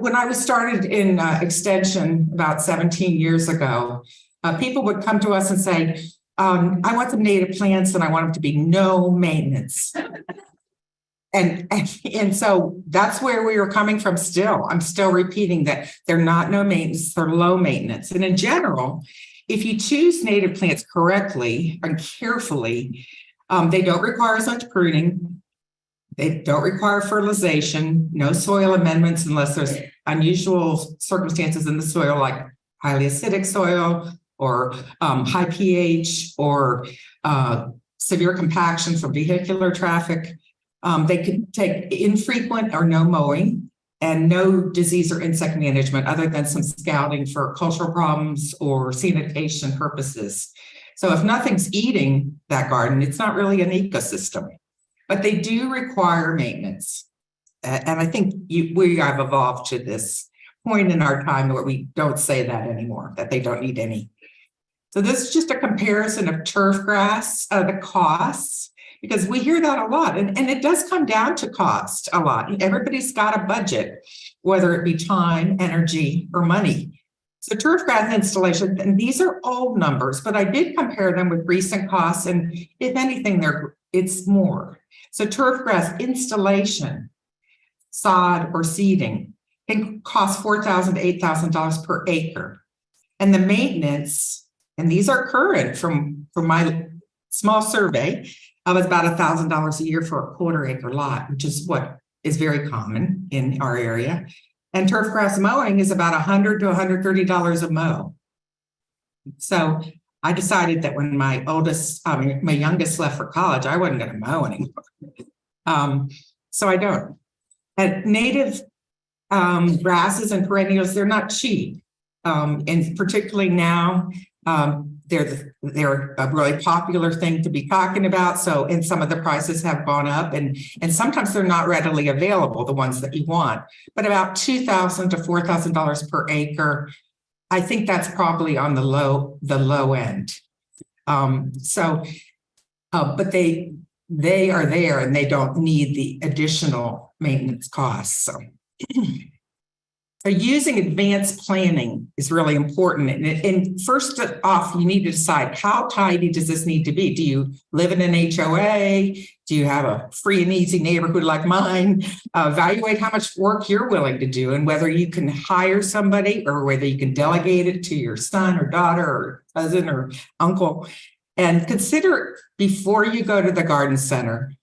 when I was started in extension about 17 years ago, people would come to us and say, I want some native plants and I want them to be no maintenance. And so that's where we were coming from still. I'm still repeating that they're not no maintenance, they're low maintenance. And in general, if you choose native plants correctly and carefully, they don't require as much pruning. They don't require fertilization, no soil amendments unless there's unusual circumstances in the soil, like highly acidic soil or high pH or severe compaction from vehicular traffic. They could take infrequent or no mowing and no disease or insect management other than some scouting for cultural problems or sanitation purposes. So if nothing's eating that garden, it's not really an ecosystem. But they do require maintenance. And I think we have evolved to this point in our time where we don't say that anymore, that they don't need any. So this is just a comparison of turf grass, the costs, because we hear that a lot. And it does come down to cost a lot. Everybody's got a budget, whether it be time, energy, or money. So turf grass installation, and these are old numbers, but I did compare them with recent costs. And if anything, it's more. So turf grass installation, sod or seeding, can cost $4,000 to $8,000 per acre. And the maintenance, and these are current from my small survey, was about $1,000 a year for a quarter acre lot, which is what is very common in our area. And turf grass mowing is about $100 to $130 a mow. So I decided that when my youngest left for college, I wasn't going to mow anymore. So I don't. And native grasses and perennials, they're not cheap. And particularly now, they're a really popular thing to be talking about. So, and some of the prices have gone up and sometimes they're not readily available, the ones that you want, but about $2,000 to $4,000 per acre. I think that's probably on the low end. But they are there and they don't need the additional maintenance costs. So using advanced planning is really important. And first off, you need to decide, how tidy does this need to be? Do you live in an HOA? Do you have a free and easy neighborhood like mine? Evaluate how much work you're willing to do and whether you can hire somebody or whether you can delegate it to your son or daughter or cousin or uncle. And consider before you go to the garden center,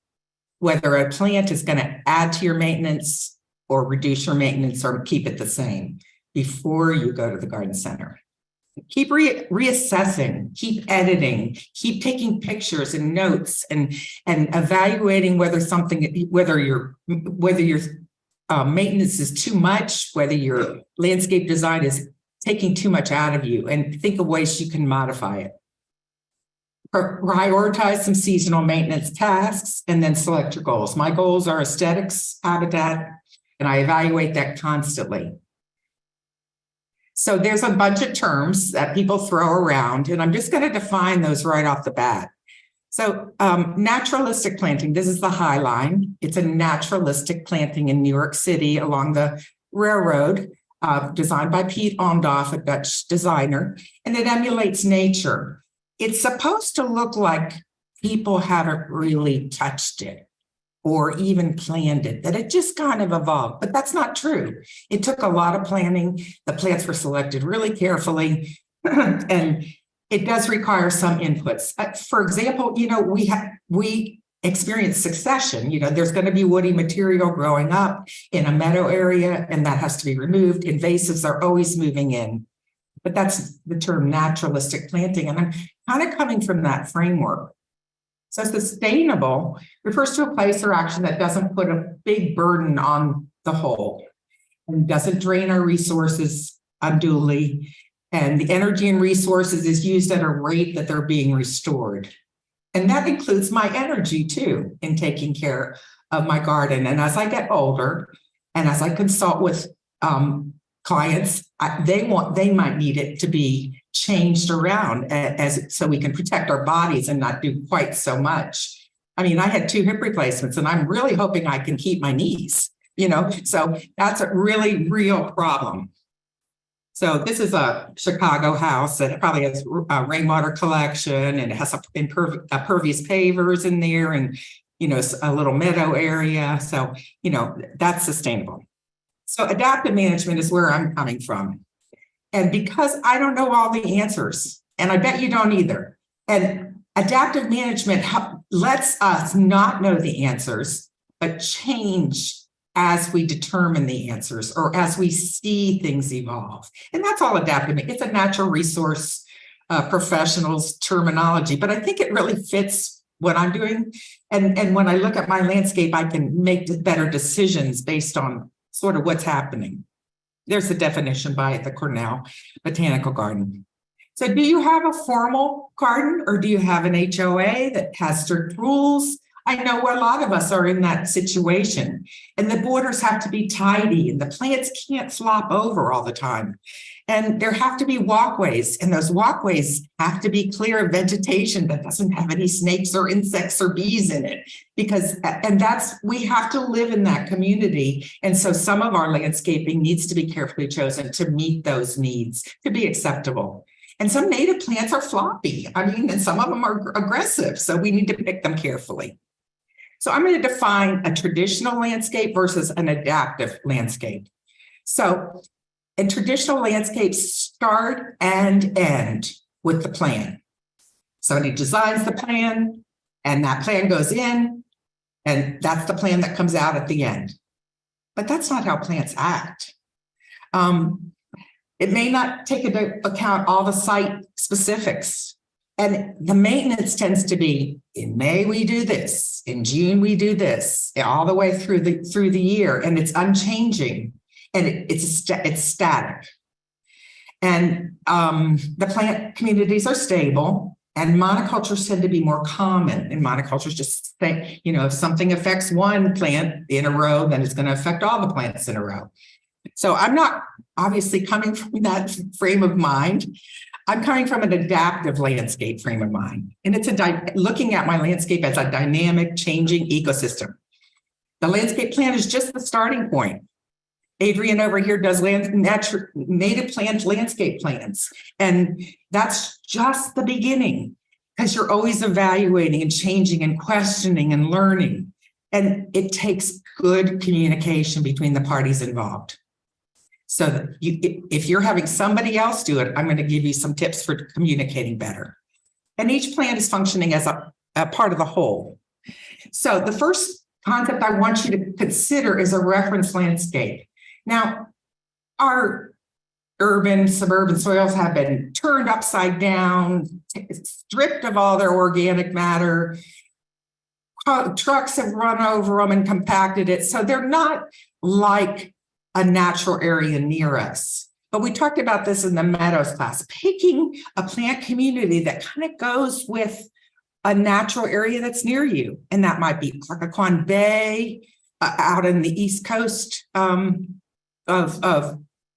whether a plant is going to add to your maintenance or reduce your maintenance or keep it the same before you go to the garden center. Keep reassessing, keep editing, keep taking pictures and notes and evaluating whether your maintenance is too much, whether your landscape design is taking too much out of you, and think of ways you can modify it. Prioritize some seasonal maintenance tasks and then select your goals. My goals are aesthetics, habitat, and I evaluate that constantly. So there's a bunch of terms that people throw around, and I'm just going to define those right off the bat. So naturalistic planting, this is the High Line. It's a naturalistic planting in New York City along the railroad, designed by Piet Ondorff, a Dutch designer, and it emulates nature. It's supposed to look like people haven't really touched it or even planned it, that it just kind of evolved, but that's not true. It took a lot of planning. The plants were selected really carefully, and it does require some inputs. For example, we experience succession. There's going to be woody material growing up in a meadow area, and that has to be removed. Invasives are always moving in, but that's the term naturalistic planting, and I'm kind of coming from that framework. So sustainable refers to a place or action that doesn't put a big burden on the whole and doesn't drain our resources unduly. And the energy and resources is used at a rate that they're being restored. And that includes my energy too in taking care of my garden. And as I get older and as I consult with clients, they might need it to be changed around so we can protect our bodies and not do quite so much. I mean, I had 2 hip replacements, and I'm really hoping I can keep my knees so that's a really real problem. So this is a Chicago house that probably has rainwater collection, and it has impervious pavers in there, and a little meadow area. So that's sustainable. So adaptive management is where I'm coming from, and because I don't know all the answers, and I bet you don't either. And adaptive management lets us not know the answers, but change as we determine the answers or as we see things evolve. And that's all adaptive. It's a natural resource professionals terminology, but I think it really fits what I'm doing. And when I look at my landscape, I can make better decisions based on sort of what's happening. There's the definition by the Cornell Botanical Garden. So do you have a formal garden, or do you have an HOA that has strict rules? I know a lot of us are in that situation, and the borders have to be tidy, and the plants can't flop over all the time. And there have to be walkways, and those walkways have to be clear of vegetation that doesn't have any snakes or insects or bees in it, we have to live in that community. And so some of our landscaping needs to be carefully chosen to meet those needs, to be acceptable. And some native plants are floppy. And some of them are aggressive. So we need to pick them carefully. So I'm going to define a traditional landscape versus an adaptive landscape. So in traditional landscapes, start and end with the plan. Somebody designs the plan, and that plan goes in, and that's the plan that comes out at the end. But that's not how plants act. It may not take into account all the site specifics. And the maintenance tends to be, in May we do this, in June we do this, all the way through the year, and it's unchanging, and it's static. And the plant communities are stable, and monocultures tend to be more common. And monocultures just think, if something affects one plant in a row, then it's going to affect all the plants in a row. So I'm not obviously coming from that frame of mind. I'm coming from an adaptive landscape frame of mind. And it's looking at my landscape as a dynamic, changing ecosystem. The landscape plan is just the starting point. Adrian over here does native plant landscape plans. And that's just the beginning, because you're always evaluating and changing and questioning and learning. And it takes good communication between the parties involved. So if you're having somebody else do it, I'm going to give you some tips for communicating better. And each plant is functioning as a part of the whole. So the first concept I want you to consider is a reference landscape. Now, our urban, suburban soils have been turned upside down, stripped of all their organic matter. Trucks have run over them and compacted it. So they're not like a natural area near us. But we talked about this in the Meadows class, picking a plant community that kind of goes with a natural area that's near you. And that might be Occoquan Bay, out in the East Coast in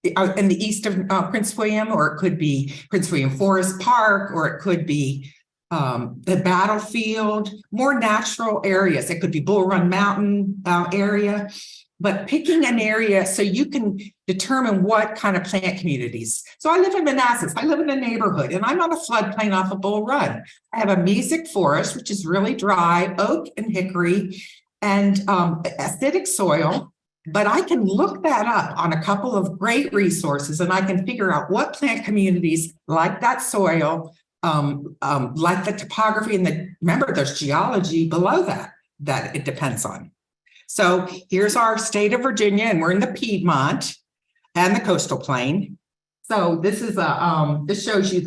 the east of Prince William, or it could be Prince William Forest Park, or it could be the battlefield, more natural areas. It could be Bull Run Mountain area. But picking an area so you can determine what kind of plant communities. So I live in Manassas. I live in a neighborhood, and I'm on a floodplain off of Bull Run. I have a mesic forest, which is really dry, oak and hickory, and acidic soil. But I can look that up on a couple of great resources, and I can figure out what plant communities like that soil, like the topography, and remember, there's geology below that it depends on. So here's our state of Virginia, and we're in the Piedmont and the coastal plain. So this is this shows you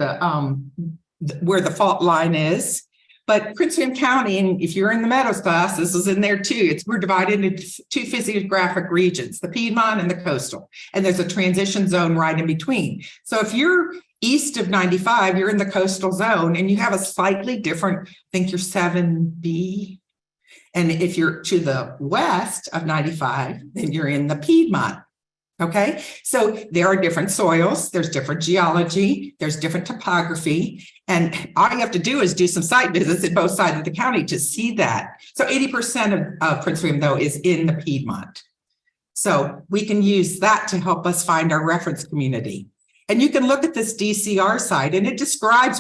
where the fault line is. But Prince William County, and if you're in the Meadows class, this is in there too. We're divided into two physiographic regions, the Piedmont and the coastal. And there's a transition zone right in between. So if you're east of 95, you're in the coastal zone, and you have a slightly different, I think you're 7B. And if you're to the west of 95, then you're in the Piedmont. Okay, so there are different soils, there's different geology, there's different topography, and all you have to do is do some site visits at both sides of the county to see that. So 80% of Prince William, though, is in the Piedmont. So we can use that to help us find our reference community. And you can look at this DCR site and it describes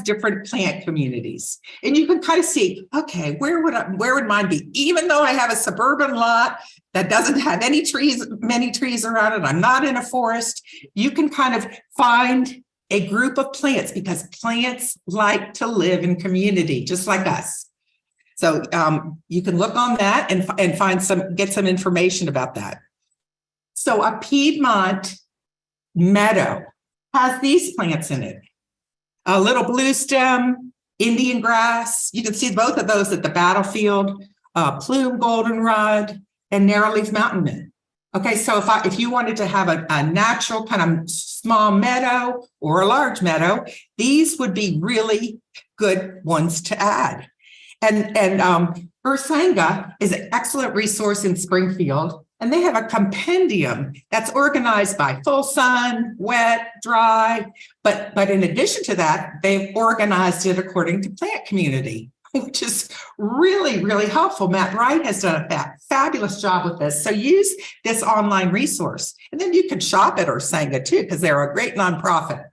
different plant communities. And you can kind of see, okay, where would mine be? Even though I have a suburban lot that doesn't have many trees around it, I'm not in a forest, you can kind of find a group of plants because plants like to live in community, just like us. So you can look on that and get some information about that. So a Piedmont meadow has these plants in it. A little blue stem, Indian grass. You can see both of those at the battlefield, plume goldenrod, and narrowleaf mountain mint. Okay, so if you wanted to have a natural kind of small meadow or a large meadow, these would be really good ones to add. And Ursanga is an excellent resource in Springfield. And they have a compendium that's organized by full sun, wet, dry. But in addition to that, they've organized it according to plant community, which is really, really helpful. Matt Wright has done a fabulous job with this. So use this online resource. And then you can shop at Ursanga too, because they're a great nonprofit.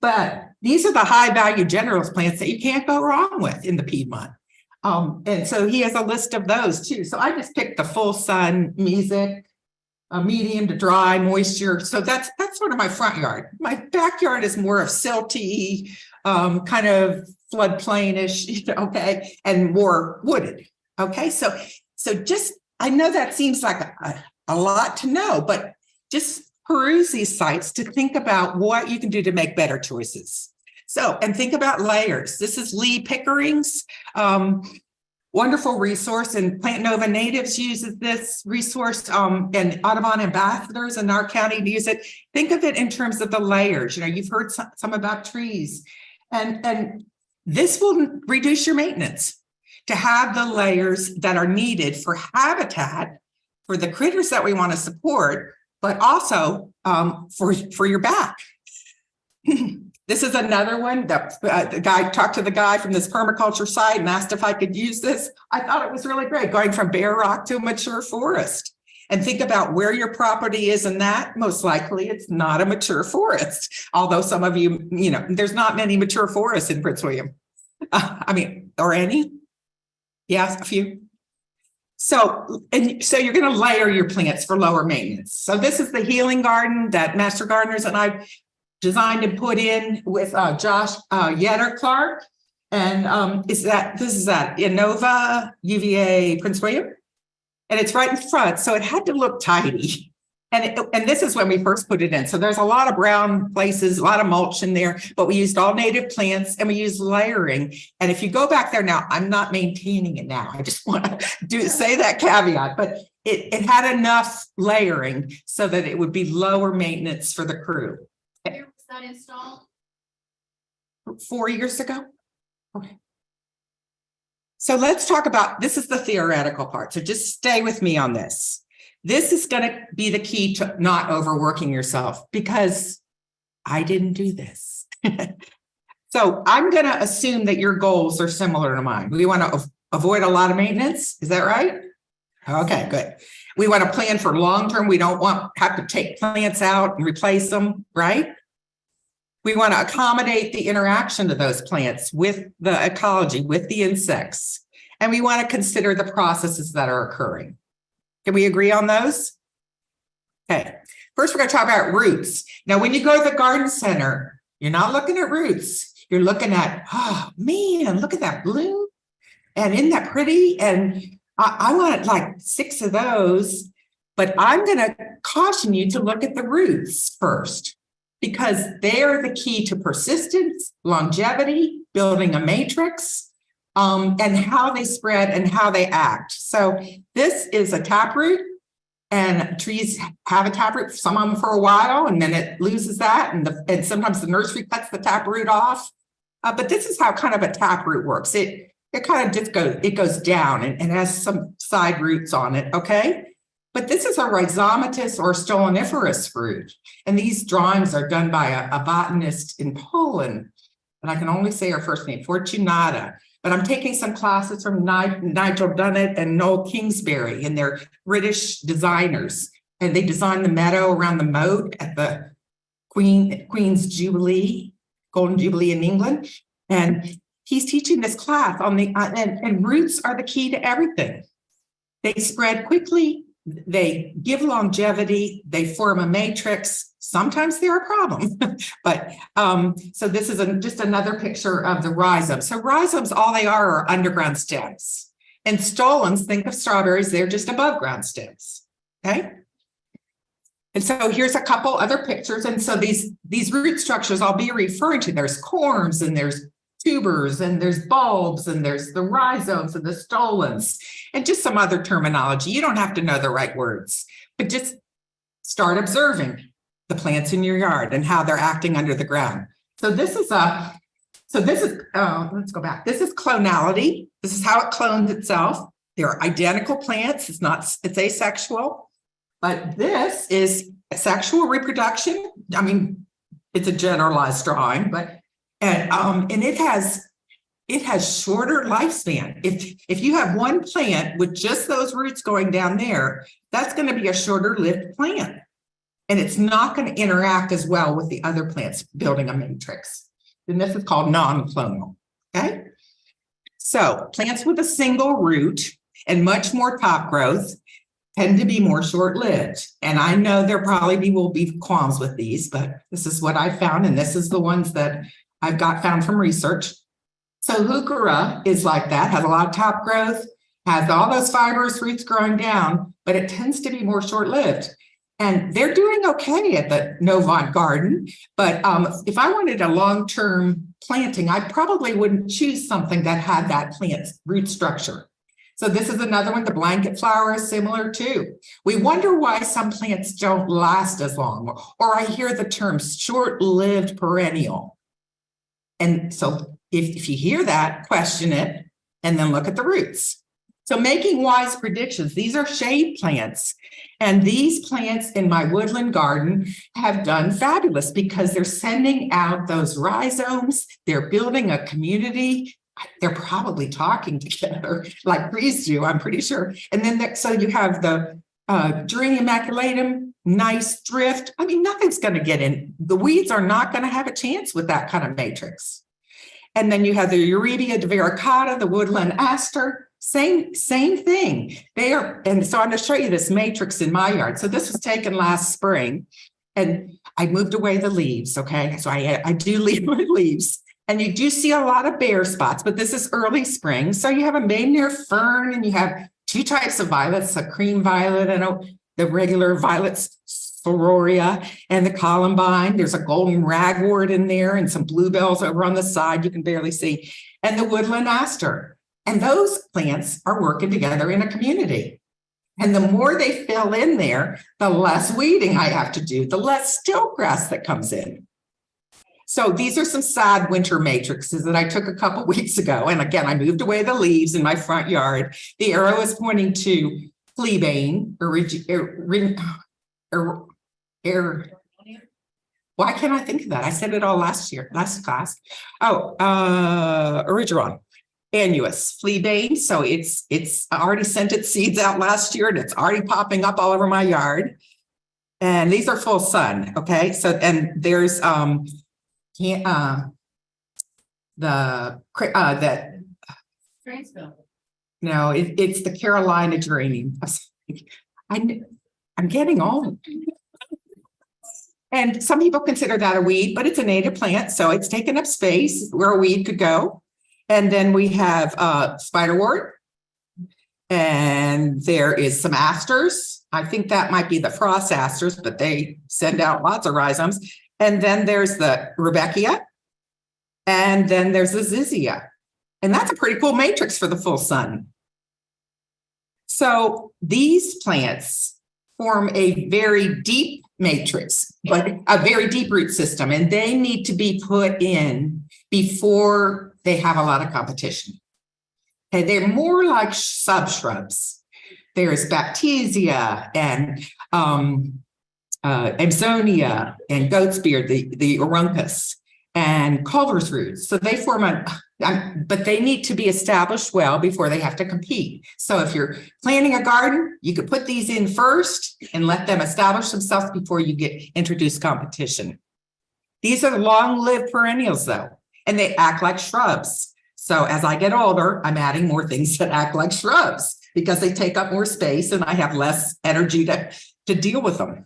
But these are the high value generalist plants that you can't go wrong with in the Piedmont. And so he has a list of those too. So I just picked the full sun, mesic, medium to dry, moisture. So that's sort of my front yard. My backyard is more of silty, kind of floodplainish, okay, and more wooded. Okay, so just I know that seems like a lot to know, but just peruse these sites to think about what you can do to make better choices. So, and think about layers. This is Lee Pickering's wonderful resource, and Plant Nova Natives uses this resource, and Audubon ambassadors in our county use it. Think of it in terms of the layers. You know, you've heard some about trees, and this will reduce your maintenance to have the layers that are needed for habitat for the critters that we want to support, but also for your back. This is another one that the guy talked to the guy from this permaculture site and asked if I could use this. I thought it was really great, going from bare rock to a mature forest. And think about where your property is in that. Most likely it's not a mature forest. Although some of you, there's not many mature forests in Prince William. Or any? Yes, a few. So you're going to layer your plants for lower maintenance. So this is the healing garden that Master Gardeners and I designed and put in with Josh Yetter Clark. And this is at Innova UVA Prince William. And it's right in front. So it had to look tidy. And this is when we first put it in. So there's a lot of brown places, a lot of mulch in there, but we used all native plants and we used layering. And if you go back there now, I'm not maintaining it now. I just want to say that caveat, but it had enough layering so that it would be lower maintenance for the crew. Where was that installed? 4 years ago. Okay. So let's talk about, this is the theoretical part. So just stay with me on this. This is going to be the key to not overworking yourself, because I didn't do this. So I'm going to assume that your goals are similar to mine. We want to avoid a lot of maintenance. Is that right? Okay, good. We want to plan for long-term. We don't have to take plants out and replace them, right? We want to accommodate the interaction of those plants with the ecology, with the insects. And we want to consider the processes that are occurring. Can we agree on those? Okay. First, we're going to talk about roots. Now, when you go to the garden center, you're not looking at roots. You're looking at, oh man, look at that bloom. And isn't that pretty? And I want like 6 of those, but I'm going to caution you to look at the roots first, because they're the key to persistence, longevity, building a matrix, and how they spread and how they act. So this is a taproot, and trees have a taproot, some of them for a while, and then it loses that, and sometimes the nursery cuts the taproot off. But this is how kind of a taproot works. It kind of just goes down and has some side roots on it, okay? But this is a rhizomatous or stoloniferous root. And these drawings are done by a botanist in Poland. And I can only say her first name, Fortunata. But I'm taking some classes from Nigel Dunnett and Noel Kingsbury, and they're British designers. And they designed the meadow around the moat at the Queen's Jubilee, Golden Jubilee in England. And he's teaching this class on the, and roots are the key to everything. They spread quickly, they give longevity, they form a matrix. Sometimes they're a problem, but so this is just another picture of the rhizomes. So rhizomes, all they are underground stems. And stolons, think of strawberries, they're just above ground stems, okay? And so here's a couple other pictures. And so these root structures I'll be referring to, there's corms and there's tubers and there's bulbs and there's the rhizomes and the stolons and just some other terminology. You don't have to know the right words, but just start observing the plants in your yard and how they're acting under the ground. So this is let's go back. This is clonality. This is how it clones itself. They're identical plants. It's asexual, but this is sexual reproduction. I mean, it's a generalized drawing, but and it has shorter lifespan. If you have one plant with just those roots going down there, that's going to be a shorter lived plant. And it's not going to interact as well with the other plants building a matrix. And this is called non-clonal, okay? So plants with a single root and much more top growth tend to be more short-lived. And I know there probably will be qualms with these, but this is what I found, and this is the ones that I've got found from research. So heuchera is like that, has a lot of top growth, has all those fibrous roots growing down, but it tends to be more short-lived. And they're doing okay at the Novant Garden. But if I wanted a long-term planting, I probably wouldn't choose something that had that plant's root structure. So this is another one. The blanket flower is similar too. We wonder why some plants don't last as long, or I hear the term short-lived perennial. And so if you hear that, question it, and then look at the roots. So making wise predictions, these are shade plants. And these plants in my woodland garden have done fabulous because they're sending out those rhizomes. They're building a community. They're probably talking together like trees do, I'm pretty sure. And then so you have the Geranium maculatum, nice drift. I mean, nothing's going to get in. The weeds are not going to have a chance with that kind of matrix. And then you have the Eurebia divaricata, the woodland aster, same thing. They are, and so I'm going to show you this matrix in my yard. So this was taken last spring, and I moved away the leaves. Okay, so I do leave my leaves, and you do see a lot of bare spots. But this is early spring, so you have a maidenhair fern, and you have two types of violets: a cream violet and the regular violets. Sororia and the columbine. There's a golden ragwort in there and some bluebells over on the side you can barely see, and the woodland aster. And those plants are working together in a community. And the more they fill in there, the less weeding I have to do, the less stilt grass that comes in. So these are some sad winter matrices that I took a couple weeks ago. And again, I moved away the leaves in my front yard. The arrow is pointing to fleabane, why can't I think of that? I said it all last class. Erigeron annuus, fleabane. So it's already sent its seeds out last year, and it's already popping up all over my yard. And these are full sun. Okay, so and there's that no, it's the Carolina geranium. I'm getting old. And some people consider that a weed, but it's a native plant, so it's taken up space where a weed could go. And then we have spiderwort, and there is some asters. I think that might be the frost asters, but they send out lots of rhizomes. And then there's the Rudbeckia, and then there's the Zizia. And that's a pretty cool matrix for the full sun. So these plants form a very deep matrix, but a very deep root system, and they need to be put in before they have a lot of competition. Okay, they're more like subshrubs. There's Baptisia and Amsonia and goat's beard, the Aruncus. and Culver's roots. So they form but they need to be established well before they have to compete. So if you're planting a garden, you could put these in first and let them establish themselves before you introduce competition. These are long-lived perennials though, and they act like shrubs. So as I get older, I'm adding more things that act like shrubs because they take up more space and I have less energy to deal with them.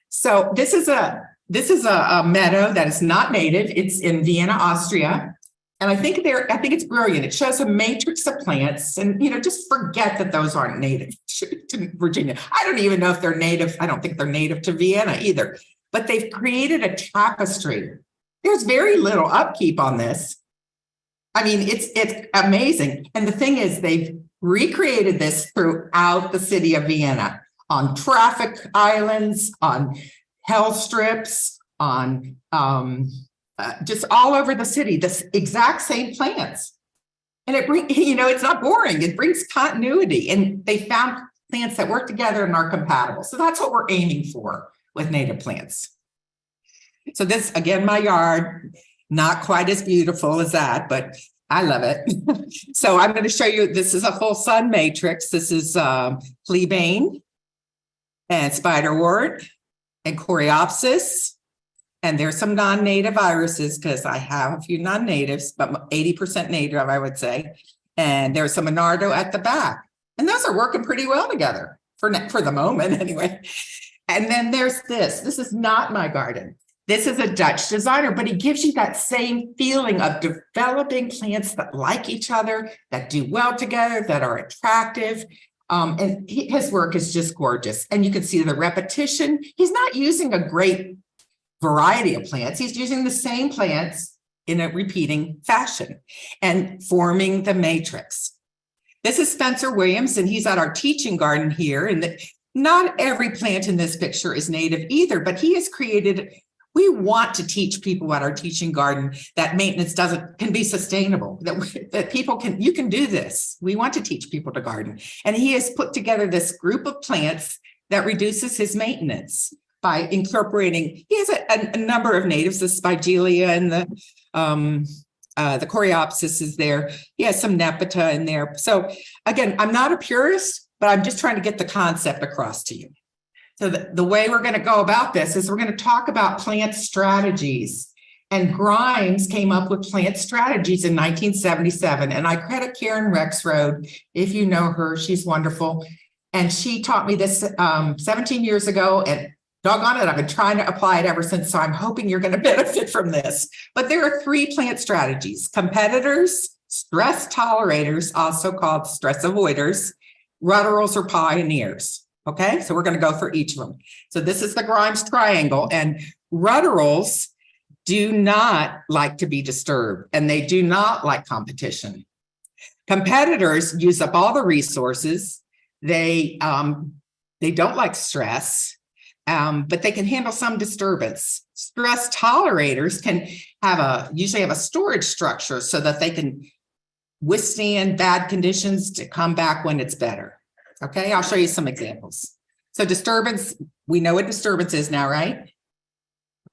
So this is a meadow that is not native. It's in Vienna, Austria. And I think it's brilliant. It shows a matrix of plants and, just forget that those aren't native to Virginia. I don't even know if they're native. I don't think they're native to Vienna either, but they've created a tapestry. There's very little upkeep on this. I mean, it's amazing. And the thing is, they've recreated this throughout the city of Vienna on traffic islands, on health strips, on just all over the city, this exact same plants. And it's not boring. It brings continuity. And they found plants that work together and are compatible. So that's what we're aiming for with native plants. So this, again, my yard, not quite as beautiful as that, but I love it. So I'm going to show you, this is a full sun matrix. This is fleabane and spiderwort and coreopsis. And there's some non-native irises because I have a few non-natives, but 80% native, I would say. And there's some Monardo at the back. And those are working pretty well together for the moment anyway. And then there's this. This is not my garden. This is a Dutch designer, but he gives you that same feeling of developing plants that like each other, that do well together, that are attractive. And his work is just gorgeous. And you can see the repetition. He's not using a great variety of plants. He's using the same plants in a repeating fashion and forming the matrix. This is Spencer Williams, and he's at our teaching garden here. And not every plant in this picture is native either, but he has created. We want to teach people at our teaching garden that maintenance can be sustainable, that people you can do this. We want to teach people to garden. And he has put together this group of plants that reduces his maintenance by incorporating, he has a number of natives, the Spigelia and the coreopsis is there. He has some Nepeta in there. So again, I'm not a purist, but I'm just trying to get the concept across to you. So the way we're going to go about this is we're going to talk about plant strategies. And Grimes came up with plant strategies in 1977. And I credit Karen Rexroad. If you know her, she's wonderful. And she taught me this 17 years ago. And doggone it, I've been trying to apply it ever since. So I'm hoping you're going to benefit from this. But there are 3 plant strategies: competitors, stress tolerators, also called stress avoiders, rudderals or pioneers. Okay, so we're going to go for each of them. So this is the Grimes triangle, and rudderals do not like to be disturbed, and they do not like competition. Competitors use up all the resources. They don't like stress, but they can handle some disturbance. Stress tolerators can usually have a storage structure so that they can withstand bad conditions to come back when it's better. Okay, I'll show you some examples. So disturbance, we know what disturbance is now, right?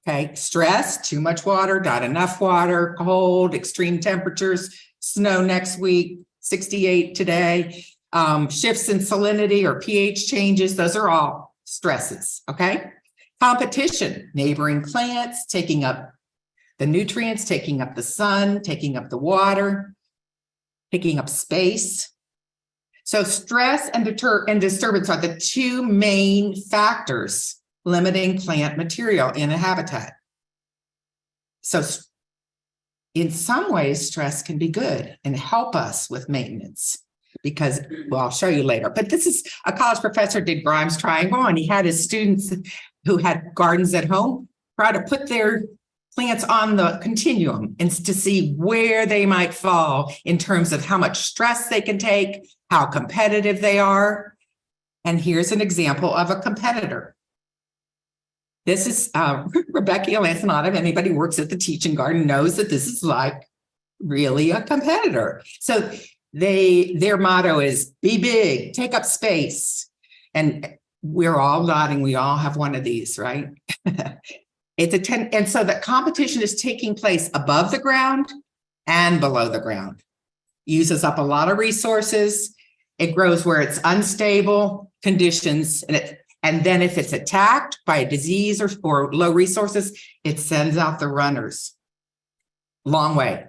Okay, stress, too much water, not enough water, cold, extreme temperatures, snow next week, 68 today, shifts in salinity or pH changes, those are all stresses, okay? Competition, neighboring plants, taking up the nutrients, taking up the sun, taking up the water, taking up space. So stress and disturbance are the 2 main factors limiting plant material in a habitat. So in some ways, stress can be good and help us with maintenance because, well, I'll show you later. But this is a college professor did Grimes triangle, and he had his students who had gardens at home try to put their plants on the continuum and to see where they might fall in terms of how much stress they can take, how competitive they are. And here's an example of a competitor. This is Rebecca Lancelot. If anybody who works at the teaching garden knows that this is like really a competitor. So their motto is be big, take up space. And we're all nodding. We all have one of these, right? And so the competition is taking place above the ground and below the ground. Uses up a lot of resources. It grows where it's unstable conditions, and then if it's attacked by a disease or low resources, it sends out the runners. Long way.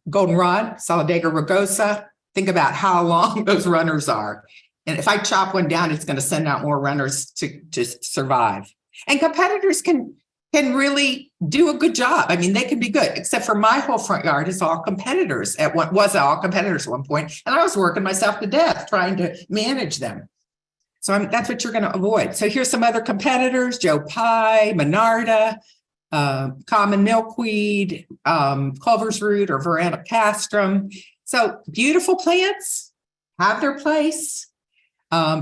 Goldenrod, Solidago rugosa, think about how long those runners are. And if I chop one down, it's going to send out more runners to survive. And competitors can really do a good job. I mean, they can be good, except for my whole front yard is all competitors at one point. And I was working myself to death trying to manage them. So that's what you're going to avoid. So here's some other competitors: Joe Pye, Monarda, common milkweed, Culver's root or Veranda castrum. So beautiful plants have their place,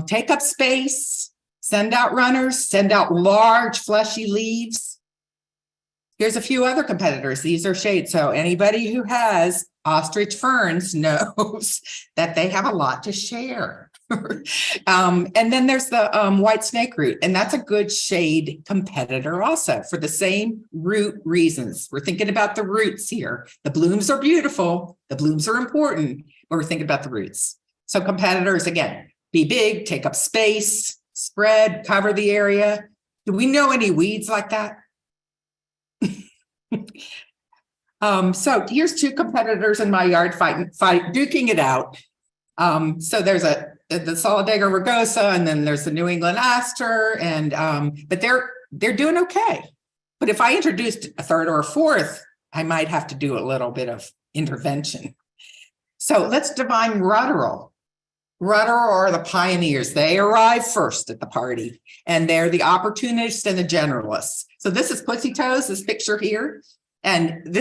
take up space, send out runners, send out large fleshy leaves. Here's a few other competitors. These are shades. So anybody who has ostrich ferns knows that they have a lot to share. And then there's the white snake root, and that's a good shade competitor also for the same root reasons. We're thinking about the roots here. The blooms are beautiful. The blooms are important, but we're thinking about the roots. So competitors, again, be big, take up space, spread, cover the area. Do we know any weeds like that? So here's two competitors in my yard duking it out. So there's the Solidago rugosa, and then there's the New England aster, and but they're doing okay. But if I introduced a third or a fourth, I might have to do a little bit of intervention. So let's define rudderel. Rudderel are the pioneers. They arrive first at the party, and they're the opportunists and the generalists. So this is Pussy Toes, this picture here, and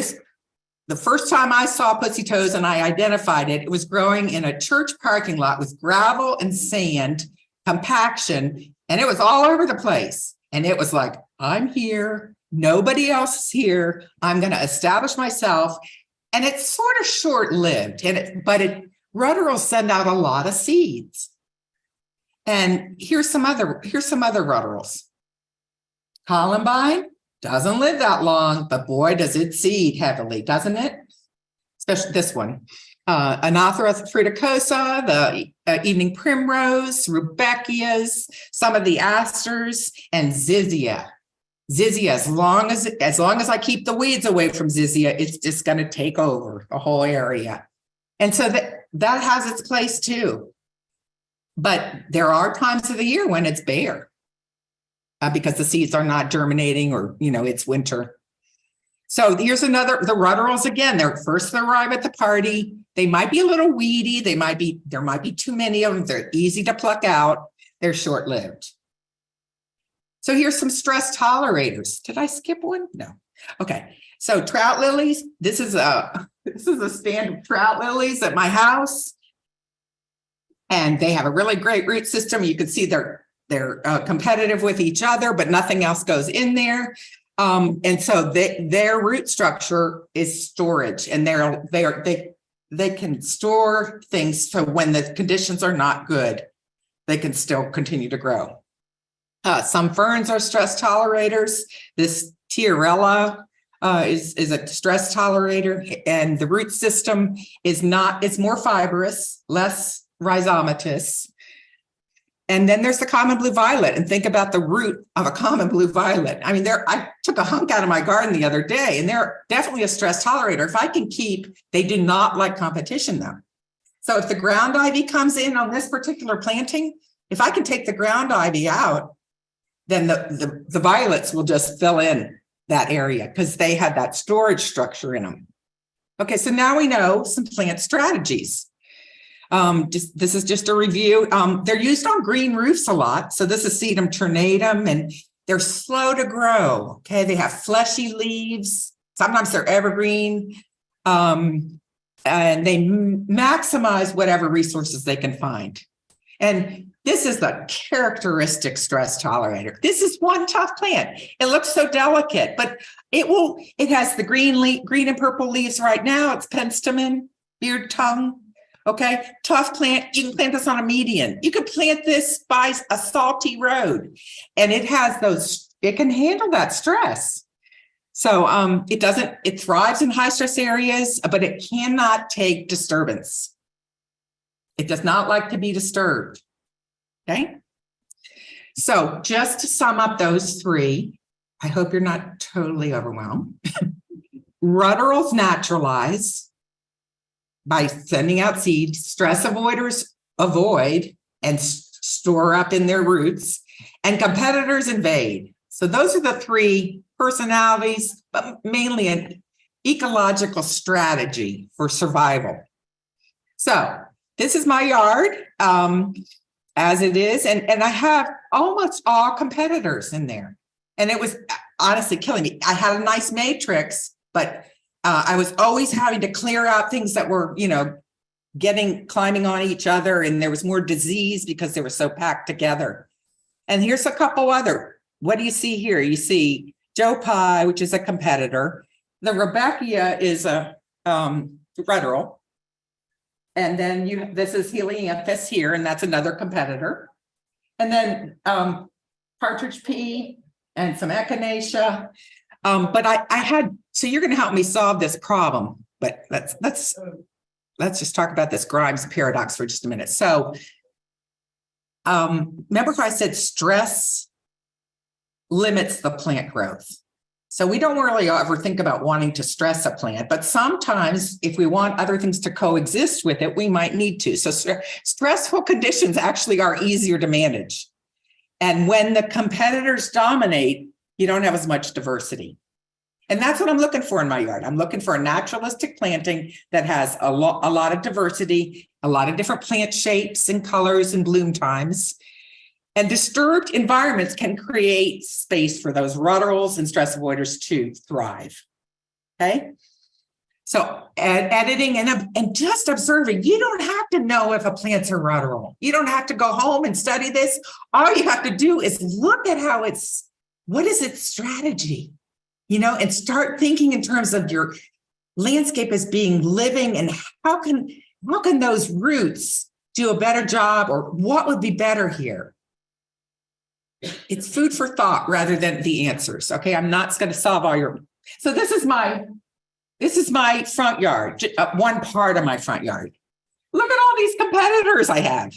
the first time I saw Pussy Toes and I identified it, it was growing in a church parking lot with gravel and sand, compaction, and it was all over the place. And it was like, I'm here, nobody else is here, I'm going to establish myself. And it's sort of short-lived, but rudderels send out a lot of seeds. And here's some other rudderels. Columbine doesn't live that long, but boy, does it seed heavily, doesn't it? Especially this one. Anathera fruticosa, the evening primrose, rudbeckias, some of the asters, and zizia. Zizia, as long as I keep the weeds away from zizia, it's just going to take over the whole area. And so that has its place too. But there are times of the year when it's bare. Because the seeds are not germinating, or, it's winter. So here's the rudderels again. They're first to arrive at the party. They might be a little weedy. There might be too many of them. They're easy to pluck out. They're short-lived. So here's some stress tolerators. Did I skip one? No. Okay. So trout lilies. This is a stand of trout lilies at my house. And they have a really great root system. You can see they're competitive with each other, but nothing else goes in there. And so their root structure is storage, and they can store things. So when the conditions are not good, they can still continue to grow. Some ferns are stress tolerators. This Tiarella is a stress tolerator, and the root system it's more fibrous, less rhizomatous. And then there's the common blue violet, and think about the root of a common blue violet. I mean, I took a hunk out of my garden the other day, and they're definitely a stress tolerator. If I can they do not like competition though. So if the ground ivy comes in on this particular planting, if I can take the ground ivy out, then the violets will just fill in that area because they have that storage structure in them. Okay, so now we know some plant strategies. This is just a review. They're used on green roofs a lot. So this is Sedum ternatum, and they're slow to grow. Okay, they have fleshy leaves. Sometimes they're evergreen, and they maximize whatever resources they can find. And this is the characteristic stress tolerator. This is one tough plant. It looks so delicate, but it has the green and purple leaves right now. It's penstemon, beard tongue. Okay, tough plant. You can plant this on a median. You could plant this by a salty road, and it has those it can handle that stress. So it thrives in high stress areas, but it cannot take disturbance. It does not like to be disturbed. Okay. So just to sum up those three, I hope you're not totally overwhelmed. Rudderals naturalize by sending out seed. Stress avoiders avoid and store up in their roots, and competitors invade. So those are the three personalities, but mainly an ecological strategy for survival. So this is my yard as it is, and I have almost all competitors in there. And it was honestly killing me. I had a nice matrix, but I was always having to clear out things that were, climbing on each other, and there was more disease because they were so packed together. And here's a couple other. What do you see here? You see Joe Pye, which is a competitor. The Rebecca is a rudderal. And then this is Helianthus here, and that's another competitor. And then Partridge Pea and some Echinacea. But so you're going to help me solve this problem. But let's just talk about this Grimes paradox for just a minute. So remember how I said stress limits the plant growth. So we don't really ever think about wanting to stress a plant, but sometimes if we want other things to coexist with it, we might need to. So stressful conditions actually are easier to manage. And when the competitors dominate, you don't have as much diversity. And that's what I'm looking for in my yard. I'm looking for a naturalistic planting that has a lot of diversity, a lot of different plant shapes and colors and bloom times. And disturbed environments can create space for those rudderals and stress avoiders to thrive. Okay. So editing and just observing, you don't have to know if a plant's a rudderal. You don't have to go home and study this. All you have to do is look at what is its strategy, and start thinking in terms of your landscape as being living, and how can those roots do a better job, or what would be better here? It's food for thought rather than the answers. Okay, I'm not going to solve all your. So this is my front yard, one part of my front yard. Look at all these competitors I have.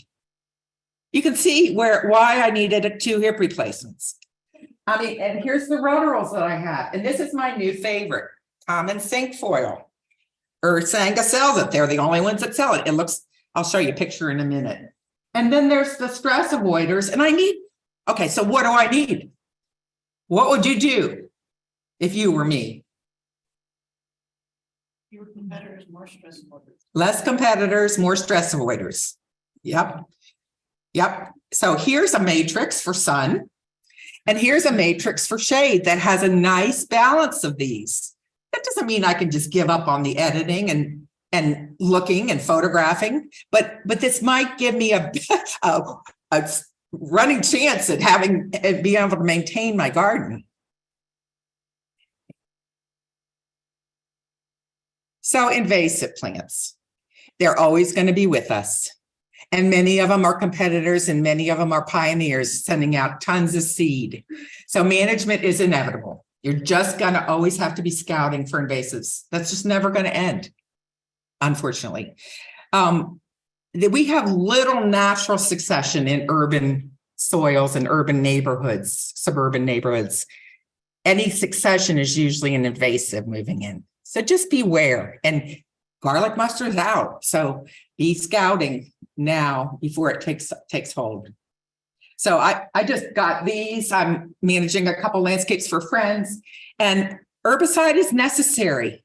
You can see why I needed 2 hip replacements. And here's the rudderals that I have. And this is my new favorite, common cinquefoil. Ursanga sells it. They're the only ones that sell it. I'll show you a picture in a minute. And then there's the stress avoiders. And okay, so what do I need? What would you do if you were me? Fewer competitors, more stress avoiders. Less competitors, more stress avoiders. Yep. So here's a matrix for sun. And here's a matrix for shade that has a nice balance of these. That doesn't mean I can just give up on the editing and looking and photographing, but this might give me a running chance at being able to maintain my garden. So invasive plants, they're always going to be with us. And many of them are competitors, and many of them are pioneers sending out tons of seed. So management is inevitable. You're just going to always have to be scouting for invasives. That's just never going to end, unfortunately. We have little natural succession in urban soils and urban neighborhoods, suburban neighborhoods. Any succession is usually an invasive moving in. So just beware. And garlic mustard is out. So be scouting now before it takes hold. So I just got these. I'm managing a couple landscapes for friends, and herbicide is necessary.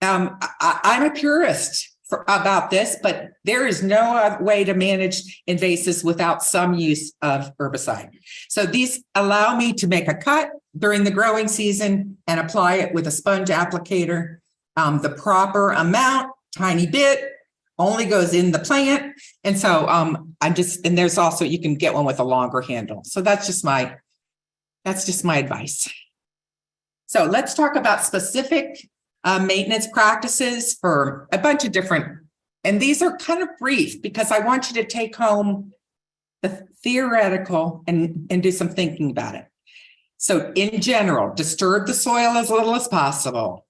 I'm a purist about this, but there is no other way to manage invasives without some use of herbicide. So these allow me to make a cut during the growing season and apply it with a sponge applicator. The proper amount, tiny bit, only goes in the plant. And so and there's also, you can get one with a longer handle. So that's just my advice. So let's talk about specific maintenance practices for a bunch of different, and these are kind of brief because I want you to take home the theoretical and do some thinking about it. So in general, disturb the soil as little as possible.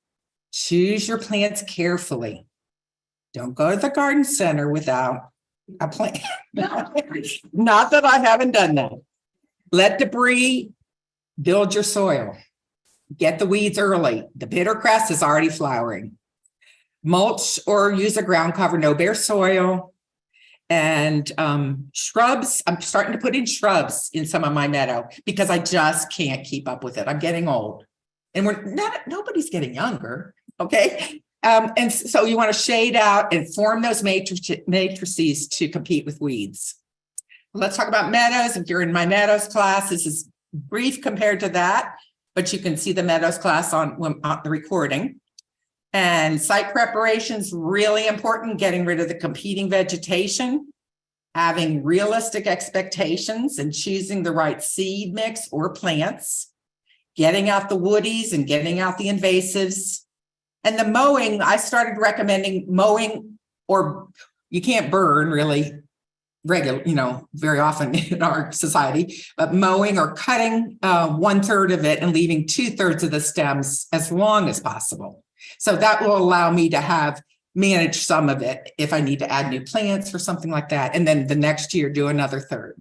Choose your plants carefully. Don't go to the garden center without a plant. Not that I haven't done that. Let debris build your soil. Get the weeds early. The bitter cress is already flowering. Mulch or use a ground cover, no bare soil. And shrubs, I'm starting to put in shrubs in some of my meadow because I just can't keep up with it. I'm getting old. And nobody's getting younger, okay? And so you want to shade out and form those matrices to compete with weeds. Let's talk about meadows. If you're in my meadows class, this is brief compared to that, but you can see the meadows class on the recording. And site preparation is really important, getting rid of the competing vegetation, having realistic expectations and choosing the right seed mix or plants, getting out the woodies and getting out the invasives. And the mowing, I started recommending mowing, or you can't burn really very often in our society, but mowing or cutting 1/3 of it and leaving 2/3 of the stems as long as possible. So that will allow me to manage some of it if I need to add new plants or something like that. And then the next year do another 1/3.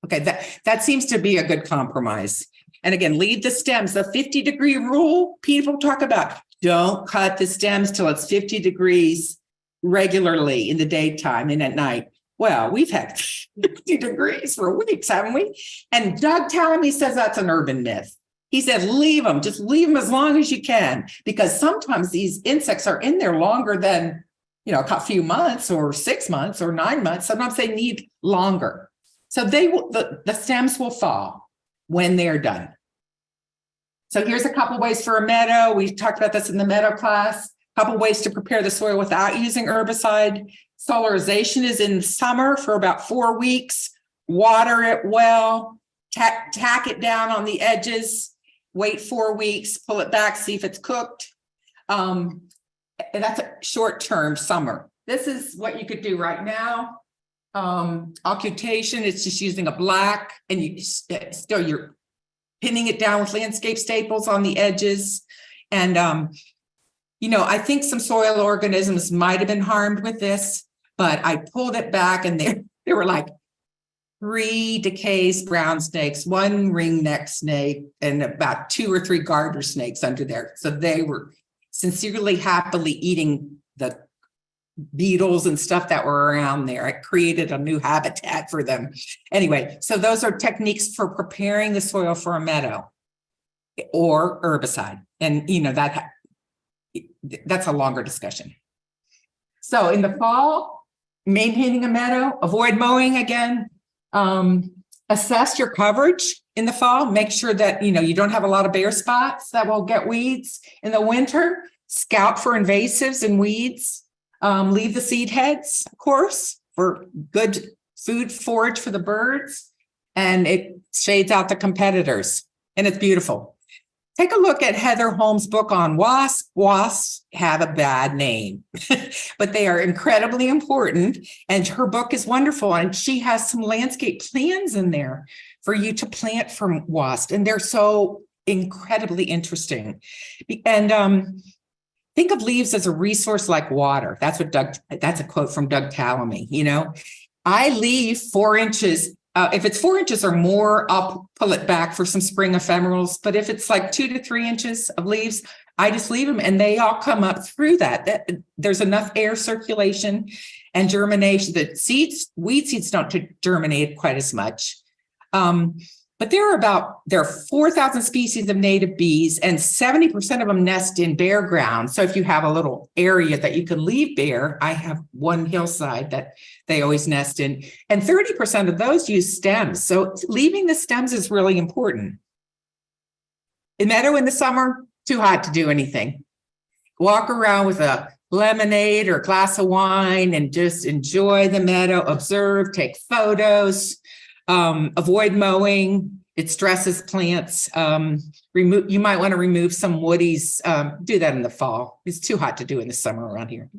Okay, that seems to be a good compromise. And again, leave the stems. The 50-degree rule, people talk about, don't cut the stems till it's 50 degrees regularly in the daytime and at night. Well, we've had 50 degrees for weeks, haven't we? And Doug Tallamy says that's an urban myth. He said, just leave them as long as you can, because sometimes these insects are in there longer than, a few months or 6 months or 9 months. Sometimes they need longer. So the stems will fall when they're done. So here's a couple ways for a meadow. We talked about this in the meadow class. A couple ways to prepare the soil without using herbicide. Solarization is in summer for about 4 weeks. Water it well, tack it down on the edges. Wait 4 weeks, pull it back, see if it's cooked. And that's a short-term summer. This is what you could do right now. Occultation, it's just using a black, and you're pinning it down with landscape staples on the edges. And, I think some soil organisms might have been harmed with this, but I pulled it back and there were like 3 DeKay's brown snakes, 1 ringneck snake, and about 2 or 3 garter snakes under there. So they were sincerely, happily eating the beetles and stuff that were around there. It created a new habitat for them. Anyway, so those are techniques for preparing the soil for a meadow or herbicide. And, that's a longer discussion. So in the fall, maintaining a meadow, avoid mowing again. Assess your coverage in the fall. Make sure that, you don't have a lot of bare spots that will get weeds. In the winter, scout for invasives and weeds. Leave the seed heads, of course, for good food forage for the birds. And it shades out the competitors. And it's beautiful. Take a look at Heather Holmes' book on wasps. Wasps have a bad name, but they are incredibly important. And her book is wonderful. And she has some landscape plans in there for you to plant from wasps. And they're so incredibly interesting. And think of leaves as a resource like water. That's a quote from Doug Tallamy. I leave 4 inches. If it's 4 inches or more, I'll pull it back for some spring ephemerals. But if it's like 2 to 3 inches of leaves, I just leave them and they all come up through that. There's enough air circulation and germination. The weed seeds don't germinate quite as much. But there are 4,000 species of native bees, and 70% of them nest in bare ground. So if you have a little area that you can leave bare, I have one hillside that they always nest in, and 30% of those use stems. So leaving the stems is really important. In meadow in the summer, too hot to do anything. Walk around with a lemonade or a glass of wine and just enjoy the meadow, observe, take photos. Avoid mowing. It stresses plants. You might want to remove some woodies. Do that in the fall. It's too hot to do in the summer around here.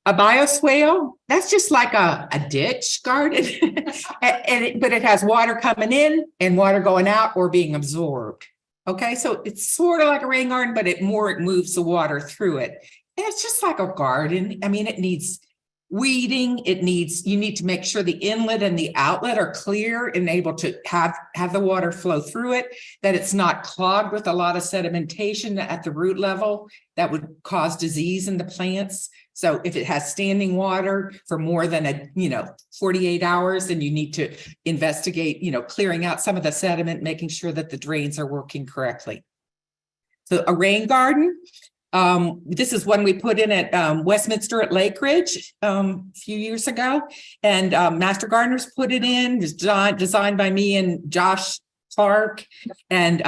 A bioswale, that's just like a ditch garden. But it has water coming in and water going out or being absorbed. Okay, so it's sort of like a rain garden, but it moves the water through it. And it's just like a garden. I mean, it needs weeding. You need to make sure the inlet and the outlet are clear and able to have the water flow through it, that it's not clogged with a lot of sedimentation at the root level that would cause disease in the plants. So if it has standing water for more than 48 hours, then you need to investigate, clearing out some of the sediment, making sure that the drains are working correctly. So a rain garden, this is one we put in at Westminster at Lake Ridge a few years ago, and Master Gardeners put it in, designed by me and Josh Clark, and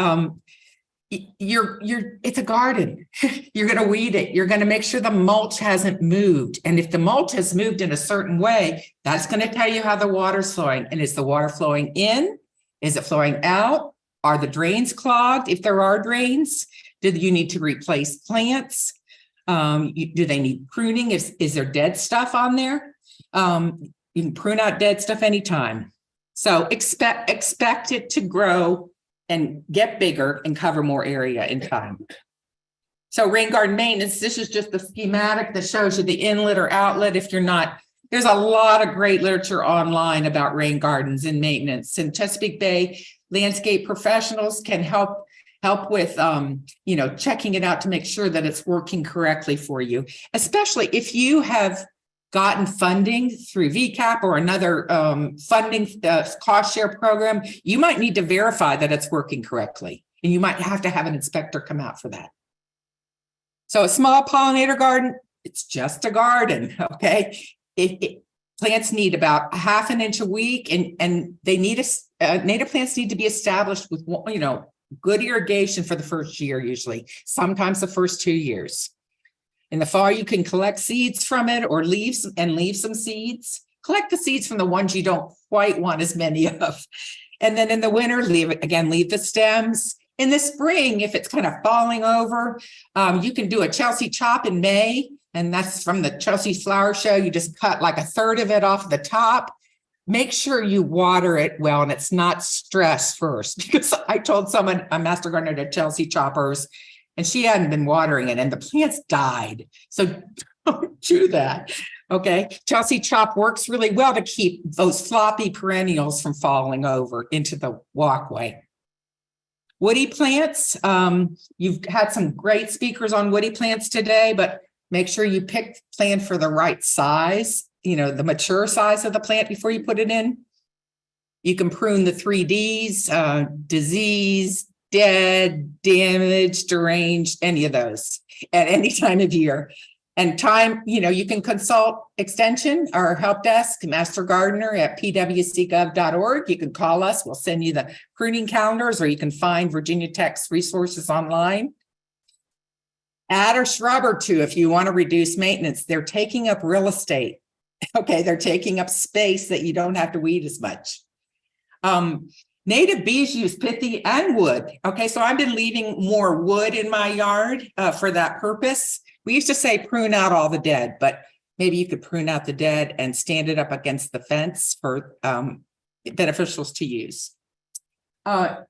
it's a garden. You're going to weed it. You're going to make sure the mulch hasn't moved. And if the mulch has moved in a certain way, that's going to tell you how the water's flowing. And is the water flowing in? Is it flowing out? Are the drains clogged? If there are drains, do you need to replace plants? Do they need pruning? Is there dead stuff on there? You can prune out dead stuff anytime. So expect it to grow and get bigger and cover more area in time. So rain garden maintenance, this is just the schematic that shows you the inlet or outlet. If you're not, there's a lot of great literature online about rain gardens and maintenance, and Chesapeake Bay landscape professionals can help with, checking it out to make sure that it's working correctly for you, especially if you have gotten funding through VCAP or another funding cost share program. You might need to verify that it's working correctly, and you might have to have an inspector come out for that. So a small pollinator garden, it's just a garden, okay? Plants need about 1/2 inch a week, and they need native plants need to be established with good irrigation for the first year, usually, sometimes the first 2 years. In the fall, you can collect seeds from it or leave some seeds. Collect the seeds from the ones you don't quite want as many of. And then in the winter, leave the stems. In the spring, if it's kind of falling over, you can do a Chelsea chop in May. And that's from the Chelsea Flower Show. You just cut like 1/3 of it off the top. Make sure you water it well and it's not stressed first. Because I told someone, a master gardener at Chelsea Choppers, and she hadn't been watering it and the plants died. So don't do that. Okay. Chelsea Chop works really well to keep those floppy perennials from falling over into the walkway. Woody plants. You've had some great speakers on woody plants today, but make sure you pick plant for the right size, the mature size of the plant before you put it in. You can prune the 3Ds, disease, dead, damaged, deranged, any of those at any time of year. And time, you can consult Extension or Help Desk, Master Gardener at pwcgov.org. You can call us. We'll send you the pruning calendars, or you can find Virginia Tech's resources online. Add a shrub or two if you want to reduce maintenance. They're taking up real estate. Okay, they're taking up space that you don't have to weed as much. Native bees use pithy and wood. Okay, so I've been leaving more wood in my yard for that purpose. We used to say prune out all the dead, but maybe you could prune out the dead and stand it up against the fence for beneficials to use. I've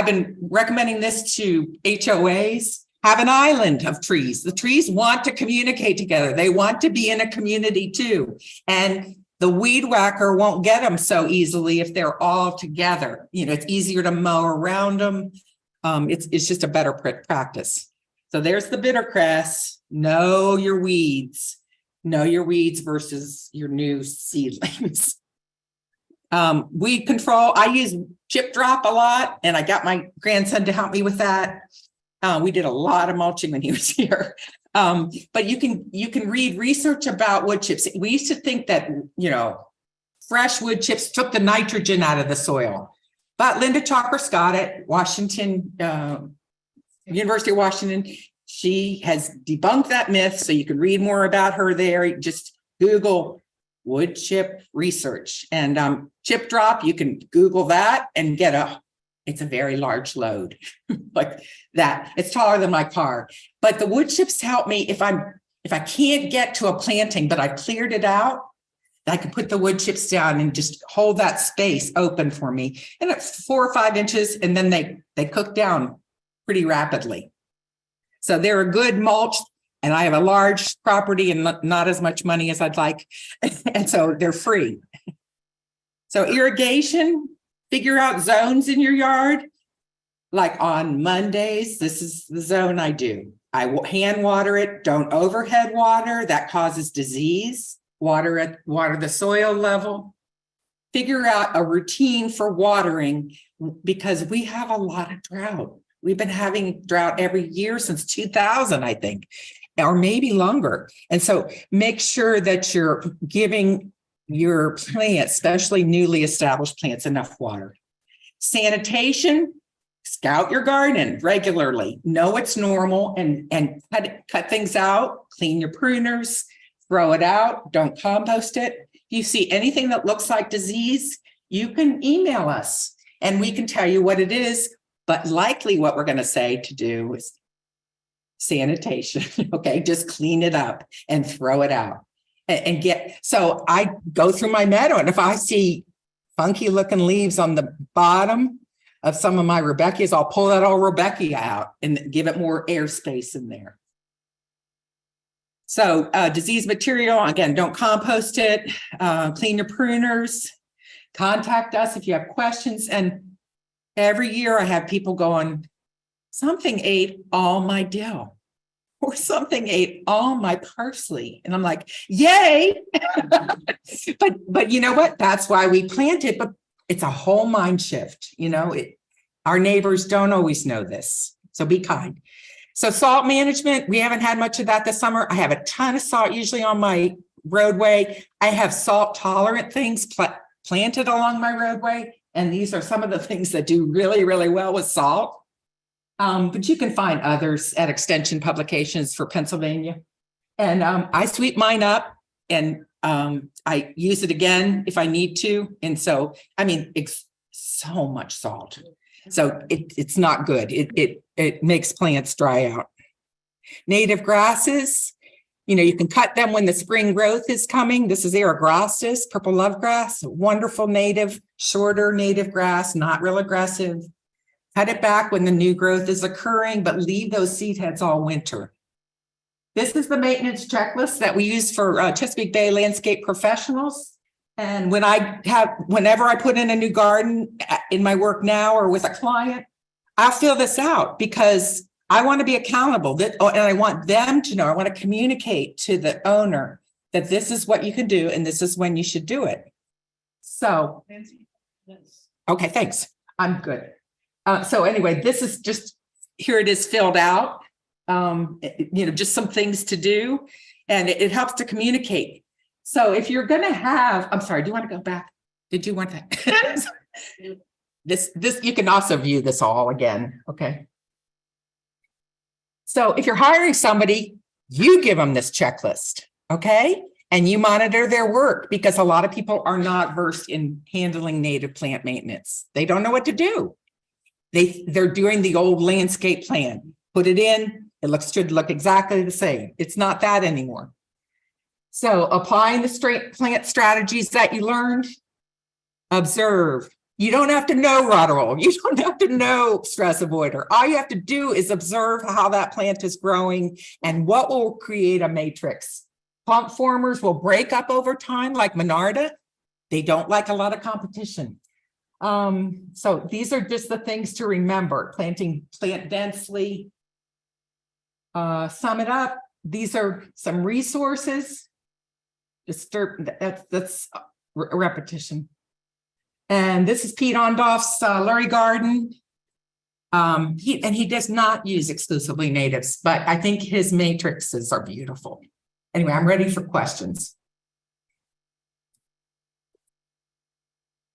been recommending this to HOAs. Have an island of trees. The trees want to communicate together. They want to be in a community too. And the weed whacker won't get them so easily if they're all together. It's easier to mow around them. It's just a better practice. So there's the bittercress. Know your weeds. Know your weeds versus your new seedlings. Weed control. I use chip drop a lot, and I got my grandson to help me with that. We did a lot of mulching when he was here. But you can read research about wood chips. We used to think that, fresh wood chips took the nitrogen out of the soil. But Linda Chalkers got it, University of Washington. She has debunked that myth. So you can read more about her there. You just Google wood chip research and chip drop. You can Google that and it's a very large load like that. It's taller than my car, but the wood chips help me if I'm If I can't get to a planting, but I cleared it out, I can put the wood chips down and just hold that space open for me. And it's 4 or 5 inches, and then they cook down pretty rapidly. So they're a good mulch, and I have a large property and not as much money as I'd like. And so they're free. So irrigation, figure out zones in your yard. Like on Mondays, this is the zone I do. I will hand water it, don't overhead water, that causes disease. Water the soil level. Figure out a routine for watering because we have a lot of drought. We've been having drought every year since 2000, I think, or maybe longer. And so make sure that you're giving your plants, especially newly established plants, enough water. Sanitation, scout your garden regularly. Know it's normal and cut things out, clean your pruners, throw it out, don't compost it. If you see anything that looks like disease, you can email us and we can tell you what it is. But likely what we're going to say to do is sanitation. Okay, just clean it up and throw it out. And so I go through my meadow, and if I see funky looking leaves on the bottom of some of my Rebeckias, I'll pull that old Rebeckia out and give it more airspace in there. So disease material, again, don't compost it, clean your pruners, contact us if you have questions. And every year I have people going, something ate all my dill. Or something ate all my parsley. And I'm like, yay. but you know what? That's why we plant it. But it's a whole mind shift. Our neighbors don't always know this. So be kind. So salt management, we haven't had much of that this summer. I have a ton of salt usually on my roadway. I have salt tolerant things planted along my roadway. And these are some of the things that do really, really well with salt. But you can find others at Extension Publications for Pennsylvania. And I sweep mine up and I use it again if I need to. And so, it's so much salt. So it's not good. It makes plants dry out. Native grasses, you can cut them when the spring growth is coming. This is Eragrostis, purple lovegrass, wonderful native, shorter native grass, not real aggressive. Cut it back when the new growth is occurring, but leave those seed heads all winter. This is the maintenance checklist that we use for Chesapeake Bay landscape professionals. And whenever I put in a new garden in my work now or with a client, I'll fill this out because I want to be accountable and I want them to know, I want to communicate to the owner that this is what you can do and this is when you should do it. So, okay, thanks. I'm good. So anyway, this is just, here it is filled out, just some things to do, and it helps to communicate. So if you're going to have, I'm sorry, do you want to go back? Did you want that? This, you can also view this all again. Okay. So if you're hiring somebody, you give them this checklist. Okay. And you monitor their work because a lot of people are not versed in handling native plant maintenance. They don't know what to do. They're doing the old landscape plan. Put it in, should look exactly the same. It's not that anymore. So applying the plant strategies that you learned, observe. You don't have to know Rotterol. You don't have to know stress avoider. All you have to do is observe how that plant is growing and what will create a matrix. Clump formers will break up over time like Monarda. They don't like a lot of competition. So these are just the things to remember. Plant densely. Sum it up. These are some resources. That's a repetition. And this is Pete Ondoff's Lurie Garden. He does not use exclusively natives, but I think his matrices are beautiful. Anyway, I'm ready for questions.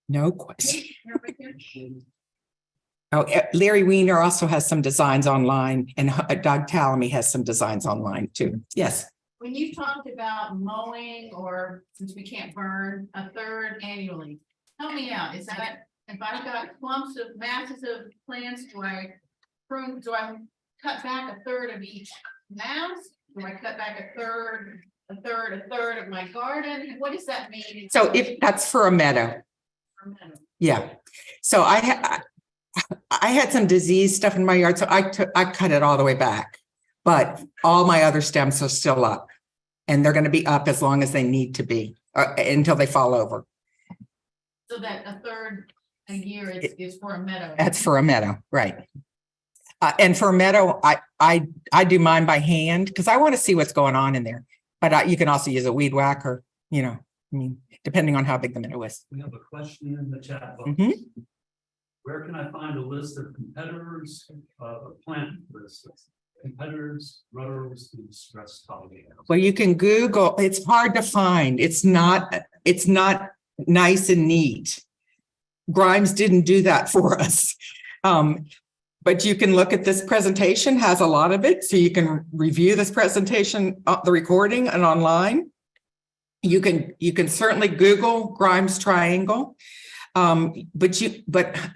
No question. Oh, Larry Weiner also has some designs online, and Doug Tallamy has some designs online too. Yes. When you talked about mowing, or since we can't burn, a third annually, help me out. Is that if I've got clumps of masses of plants, do I cut back a third of each mass? Do I cut back a third of my garden? What does that mean? So if that's for a meadow, yeah. So I had some disease stuff in my yard, so I cut it all the way back. But all my other stems are still up. And they're going to be up as long as they need to be, until they fall over. So that a third a year is for a meadow. That's for a meadow, right? And for a meadow, I do mine by hand because I want to see what's going on in there. But you can also use a weed whacker, I mean, depending on how big the meadow is. We have a question in the chat box. Mhm. Where can I find a list of competitors, plant list of competitors, growers, and stress tolerance? Well, you can Google, it's hard to find. It's not nice and neat. Grimes didn't do that for us. But you can look at this presentation, has a lot of it. So you can review this presentation, the recording and online. You can certainly Google Grimes triangle. But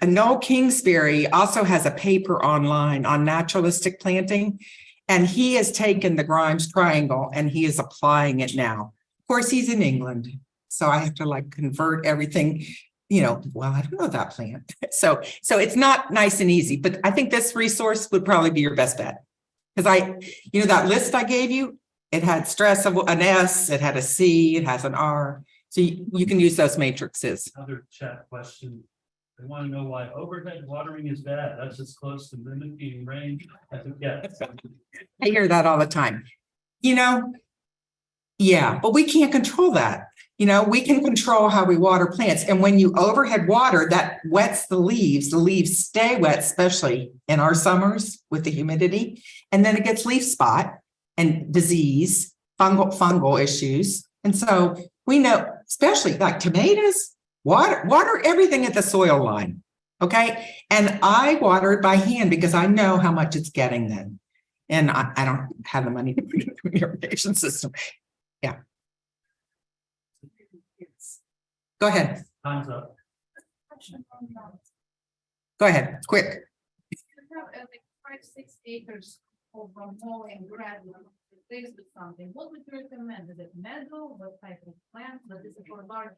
Noel Kingsbury also has a paper online on naturalistic planting. And he has taken the Grimes triangle and he is applying it now. Of course, he's in England. So I have to convert everything, well, I don't know that plant. So it's not nice and easy, but I think this resource would probably be your best bet. Because that list I gave you, it had stress of an S, it had a C, it has an R. So you can use those matrices. Another chat question. They want to know why overhead watering is bad. That's as close to mimicking rain as it gets. I hear that all the time. Yeah, but we can't control that. We can control how we water plants. And when you overhead water, that wets the leaves. The leaves stay wet, especially in our summers with the humidity. And then it gets leaf spot and disease, fungal issues. And so we know, especially like tomatoes, water everything at the soil line. Okay. And I water it by hand because I know how much it's getting then. And I don't have the money to put it in the irrigation system. Yeah. Go ahead. Time's up. Go ahead. Quick. You have like 5-6 acres of mowing grass, replace with something. What would you recommend? Is it meadow? What type of plant? But is it for large?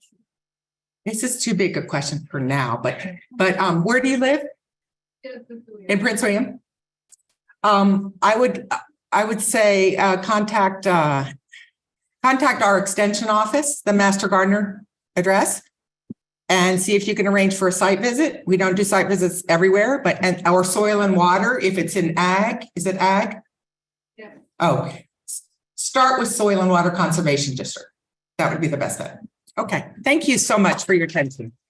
This is too big a question for now, but where do you live? In Prince William? I would say contact our extension office, the Master Gardener address, and see if you can arrange for a site visit. We don't do site visits everywhere, but our soil and water, if it's in ag, is it ag? Yeah. Oh, start with Soil and Water Conservation District. That would be the best bet. Okay, thank you so much for your attention.